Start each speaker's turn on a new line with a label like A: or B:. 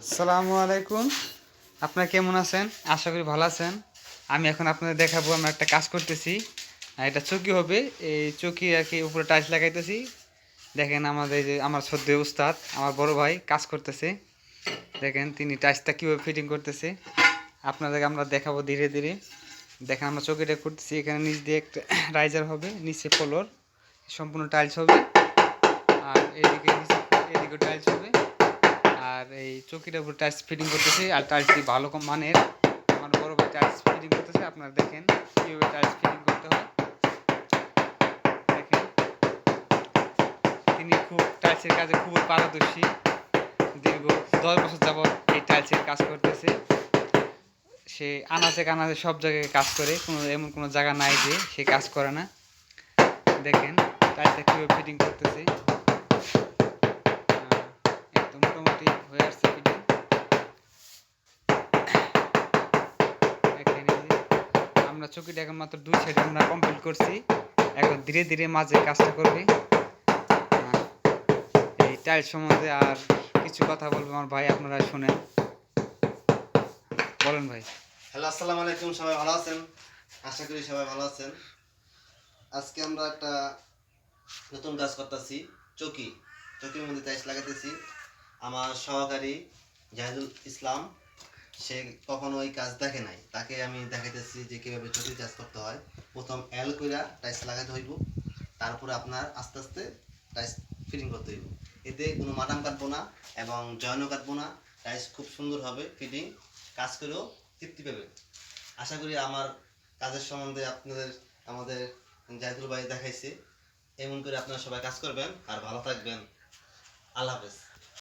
A: আসসালামু আলাইকুম। আপনারা কেমন আছেন? আশা করি ভালো আছেন। আমি এখন আপনাদের দেখাবো আমরা একটা কাজ করতেছি। এটা চৌকি হবে, এই চৌকি আর কি উপরে টাইলস লাগাইতেছি। দেখেন আমাদের যে আমার সদ্য উস্তাদ আমার বড় ভাই কাজ করতেছে। দেখেন তিনি টাইলসটা কীভাবে ফিটিং করতেছে আপনাদেরকে আমরা দেখাবো ধীরে ধীরে। দেখেন আমরা চৌকিটা করতেছি, এখানে নিচ দিয়ে একটা রাইজার হবে, নিচে ফ্লোর সম্পূর্ণ টাইলস হবে, আর এদিকে টাইলস হবে। আর এই চৌকিটার উপর টাইলস ফিটিং করতেছে, আর টাইলসটি ভালো মানের। আমার বড় ভাই টাইলস ফিটিং করতেছে, আপনারা দেখেন কীভাবে টাইলস ফিটিং করতে হয়। দেখেন তিনি খুব টাইলসের কাজে খুবই পারদর্শী, দীর্ঘ 10 বছর যাবৎ এই টাইলসের কাজ করতেছে। সে আনাচে কানাচে সব জায়গায় কাজ করে, এমন কোনো জায়গা নাই যে সে কাজ করে না। দেখেন টাইলসটা কীভাবে ফিটিং করতেছে, একদম মোটামুটি হয়ে আসছে ফিটিং। আমরা চৌকিটা এখন মাত্র 2 সাইডে আমরা কমপ্লিট করছি, এখন ধীরে ধীরে মাঝে কাজটা করবে। এই টাইলস সম্বন্ধে আর কিছু কথা বলবো আমার ভাই, আপনারা শুনেন, বলেন ভাই।
B: হ্যালো, আসসালামু আলাইকুম। সবাই ভালো আছেন? আশা করি সবাই ভালো আছেন। আজকে আমরা একটা নতুন কাজ করতেছি, চৌকির মধ্যে টাইলস লাগাতেছি। আমার সহকারী জাহিদুল ইসলাম, সে কখনো ওই কাজ দেখে নাই, তাকে আমি দেখাইতেছি যে কীভাবে চৌকির কাজ করতে হয়। প্রথম এল কইরা টাইলস লাগাতে হইব, তারপরে আপনার আস্তে আস্তে টাইলস ফিটিং করতে হইব। এতে কোনো মাটাম কাটবো না এবং জয়েনও কাটবো না, টাইলস খুব সুন্দর হবে ফিটিং, কাজ করেও তৃপ্তি পাবেন। আশা করি আমার কাজের সম্বন্ধে আমাদের জাহিদুল ভাই দেখাইছে, এমন করে আপনারা সবাই কাজ করবেন আর ভালো থাকবেন। আল্লাহ হাফেজ।